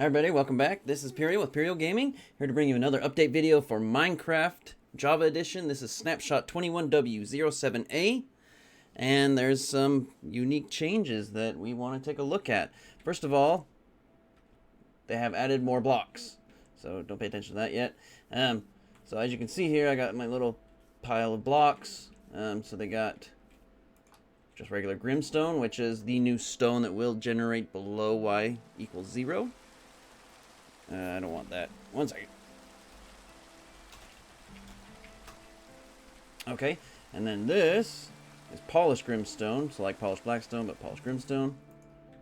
Hi everybody, welcome back. This is Perial with Perial Gaming, here to bring you another update video for Minecraft Java Edition. This is snapshot 21W07A, and there's some unique changes that we want to take a look at. First of all, they have added more blocks, so don't pay attention to that yet. So as you can see here, I got my little pile of blocks. So they got just regular Grimstone, which is the new stone that will generate below y equals 0. I don't want that. One second. Okay, and then this is polished Grimstone, so like polished Blackstone, but polished Grimstone.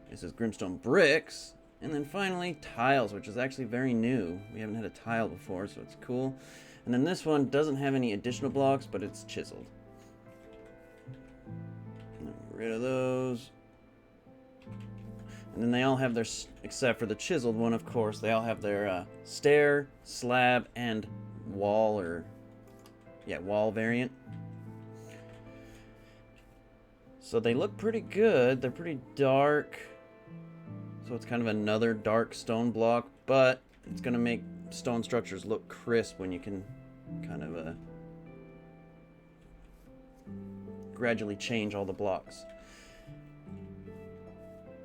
This is Grimstone bricks. And then finally, tiles, which is actually very new. We haven't had a tile before, so it's cool. And then this one doesn't have any additional blocks, but it's chiseled. Get rid of those. And then they all have their, except for the chiseled one, of course, they all have their stair, slab, and wall, or, yeah, wall variant. So they look pretty good. They're pretty dark. So it's kind of another dark stone block, but it's going to make stone structures look crisp when you can kind of gradually change all the blocks.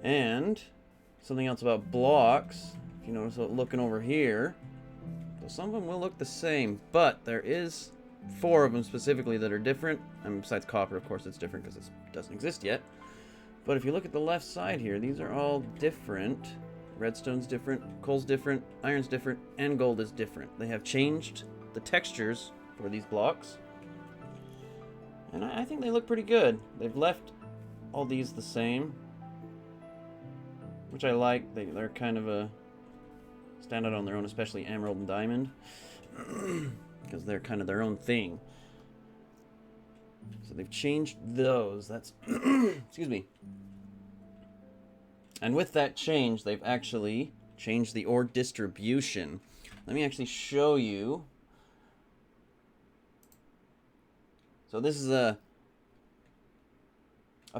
And something else about blocks, if you notice looking over here, so some of them will look the same, but there is 4 of them specifically that are different. And besides copper, of course, it's different because it doesn't exist yet. But if you look at the left side here, these are all different. Redstone's different, coal's different, iron's different, and gold is different. They have changed the textures for these blocks, and I think they look pretty good. They've left all these the same, which I like. They're kind of a stand out on their own, especially emerald and diamond, because they're kind of their own thing. So they've changed those. That's excuse me. And with that change, they've actually changed the ore distribution. Let me actually show you. So this is a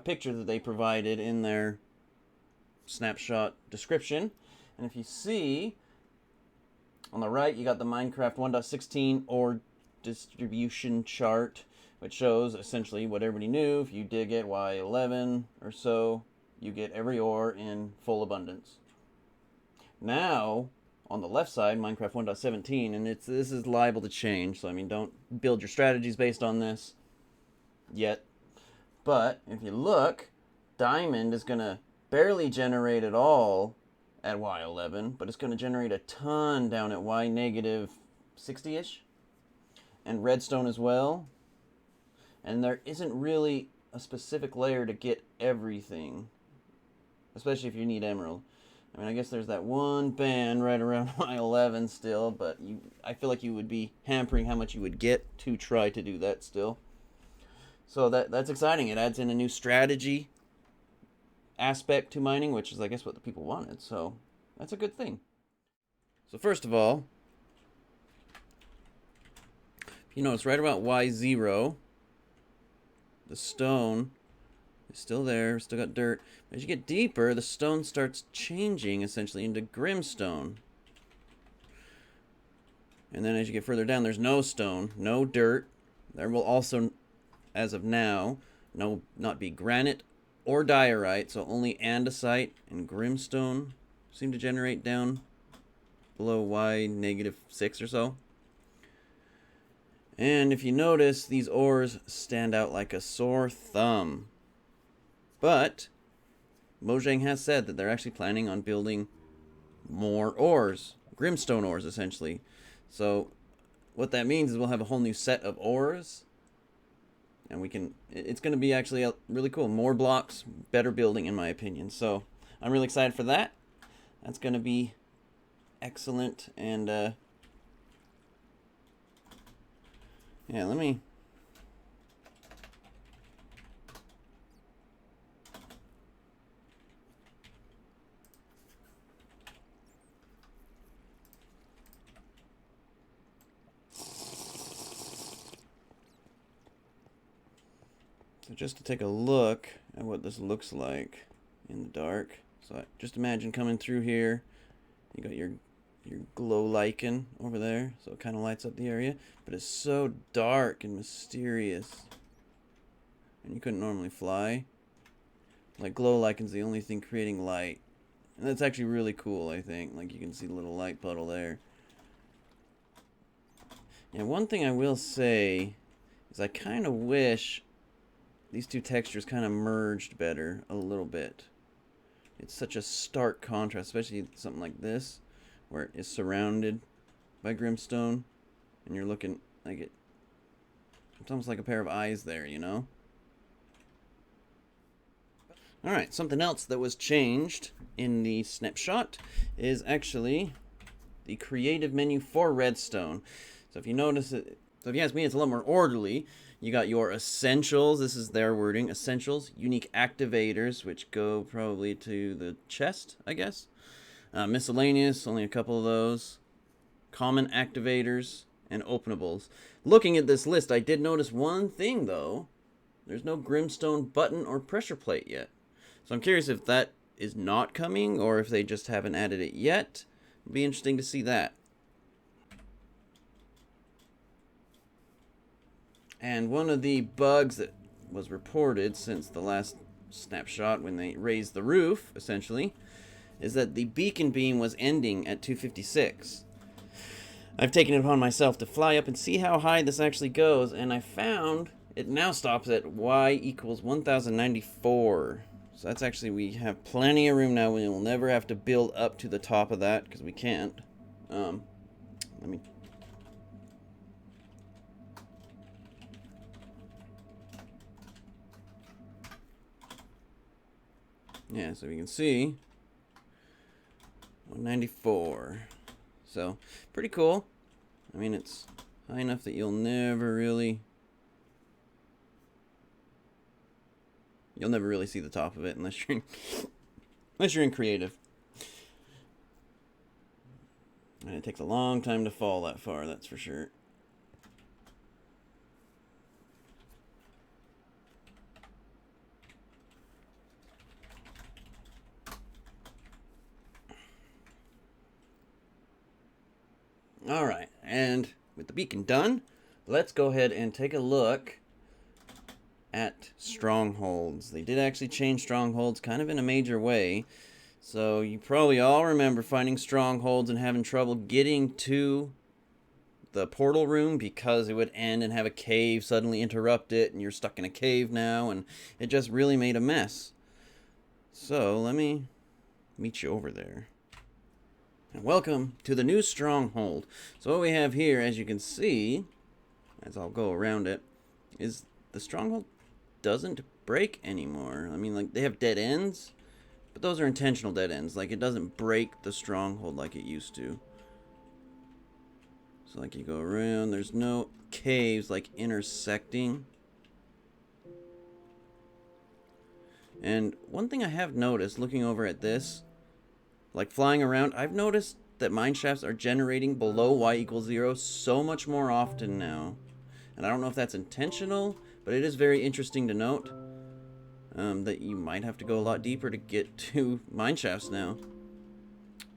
picture that they provided in their snapshot description. And if you see on the right, you got the Minecraft 1.16 ore distribution chart, which shows essentially what everybody knew. If you dig at Y11 or so, you get every ore in full abundance. Now, on the left side, Minecraft 1.17, and this is liable to change, so I mean, don't build your strategies based on this yet. But if you look, diamond is going to barely generate at all at Y11, but it's going to generate a ton down at Y negative 60-ish. And redstone as well. And there isn't really a specific layer to get everything, especially if you need emerald. I mean, I guess there's that one band right around Y11 still, but I feel like you would be hampering how much you would get to try to do that still. So that's exciting. It adds in a new strategy aspect to mining, which is, I guess, what the people wanted. So that's a good thing. So first of all, if you notice right about Y0, the stone is still there, still got dirt. As you get deeper, the stone starts changing essentially into Grimstone. And then as you get further down, there's no stone, no dirt. There will also, as of now, not be granite or diorite, so only andesite and Grimstone seem to generate down below Y negative 6 or so. And if you notice, these ores stand out like a sore thumb. But Mojang has said that they're actually planning on building more ores, Grimstone ores essentially. So what that means is we'll have a whole new set of ores, and it's going to be actually really cool. More blocks, better building in my opinion. So I'm really excited for that. That's going to be excellent. And yeah, let me so just to take a look at what this looks like in the dark. So just imagine coming through here You got your glow lichen over there, so it kind of lights up the area, but it's so dark and mysterious, and you couldn't normally fly. Like, glow lichen's the only thing creating light, and that's actually really cool. I think, like, you can see the little light puddle there. And one thing I will say is I kind of wish these two textures kind of merged better a little bit. It's such a stark contrast, especially something like this, where it is surrounded by Grimstone, and you're looking like it. It's almost like a pair of eyes there, you know? Alright, something else that was changed in the snapshot is actually the creative menu for Redstone. So if you notice it, so if you ask me, it's a lot more orderly. You got your essentials, this is their wording, essentials, unique activators, which go probably to the chest, I guess. Miscellaneous, only a couple of those. Common activators, and openables. Looking at this list, I did notice one thing, though. There's no Grimstone button or pressure plate yet. So I'm curious if that is not coming, or if they just haven't added it yet. It'll be interesting to see that. And one of the bugs that was reported since the last snapshot, when they raised the roof, essentially, is that the beacon beam was ending at 256. I've taken it upon myself to fly up and see how high this actually goes, and I found it now stops at y equals 1094. So that's actually, we have plenty of room now. We will never have to build up to the top of that, because we can't. Let me... Yeah, so we can see 194. So, pretty cool. I mean, it's high enough that you'll never really see the top of it unless you're in creative. And it takes a long time to fall that far, that's for sure. Alright, and with the beacon done, let's go ahead and take a look at strongholds. They did actually change strongholds kind of in a major way. So you probably all remember finding strongholds and having trouble getting to the portal room because it would end and have a cave suddenly interrupt it, and you're stuck in a cave now, and it just really made a mess. So let me meet you over there. And welcome to the new stronghold. So what we have here, as you can see, as I'll go around it, is the stronghold doesn't break anymore. I mean, like, they have dead ends, but those are intentional dead ends. Like, it doesn't break the stronghold like it used to. So, like, you go around, there's no caves, like, intersecting. And one thing I have noticed, looking over at this, like flying around, I've noticed that mine shafts are generating below y equals 0 so much more often now. And I don't know if that's intentional, but it is very interesting to note that you might have to go a lot deeper to get to mine shafts now.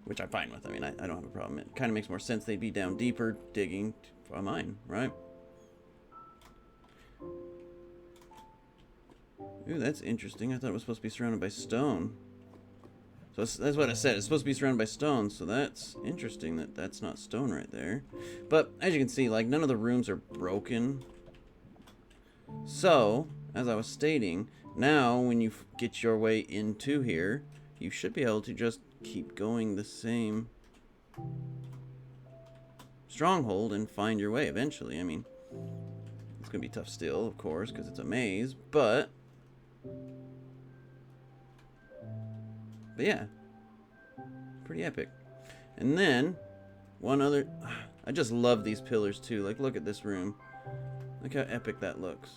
Which I'm fine with. I mean, I don't have a problem. It kind of makes more sense they'd be down deeper digging for a mine, right? Ooh, that's interesting. I thought it was supposed to be surrounded by stone. So that's what I said. It's supposed to be surrounded by stone, so that's interesting that that's not stone right there. But as you can see, like, none of the rooms are broken. So, as I was stating, now when you get your way into here, you should be able to just keep going the same stronghold and find your way eventually. I mean, it's going to be tough still, of course, because it's a maze, but yeah, pretty epic. And then, one other, I just love these pillars too. Like, look at this room. Look how epic that looks.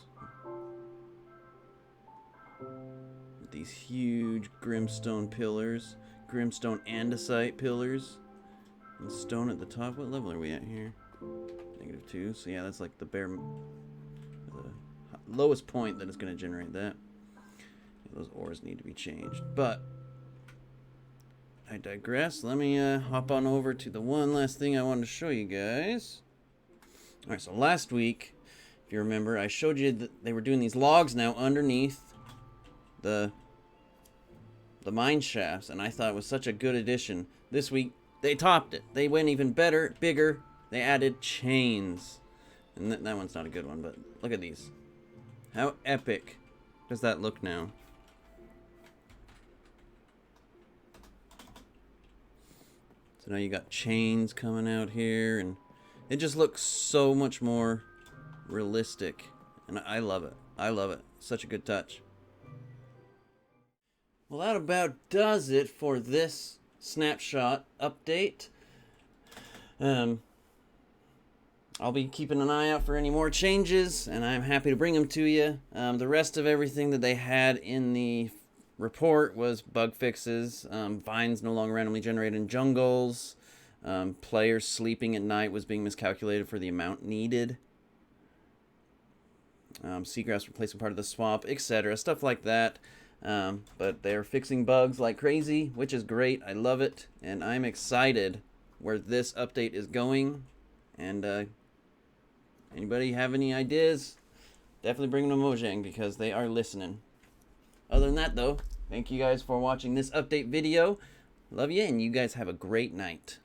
With these huge Grimstone pillars, Grimstone andesite pillars, and stone at the top. What level are we at here? -2. So yeah, that's like the bare, the lowest point that is going to generate that. Yeah, those ores need to be changed, but I digress. Let me hop on over to the one last thing I wanted to show you guys. All right, so last week, if you remember, I showed you that they were doing these logs now underneath the mine shafts, and I thought it was such a good addition. This week, they topped it. They went even better, bigger. They added chains. And that one's not a good one, but look at these. How epic does that look now? So now you got chains coming out here, and it just looks so much more realistic. And I love it. I love it. Such a good touch. Well, that about does it for this snapshot update. I'll be keeping an eye out for any more changes, and I'm happy to bring them to you. The rest of everything that they had in the report was bug fixes. Vines no longer randomly generated in jungles. Players sleeping at night was being miscalculated for the amount needed. Seagrass replacing part of the swamp, etc. Stuff like that. But they're fixing bugs like crazy, which is great. I love it, and I'm excited where this update is going. And anybody have any ideas? Definitely bring them to Mojang because they are listening. Other than that, though, thank you guys for watching this update video. Love you, and you guys have a great night.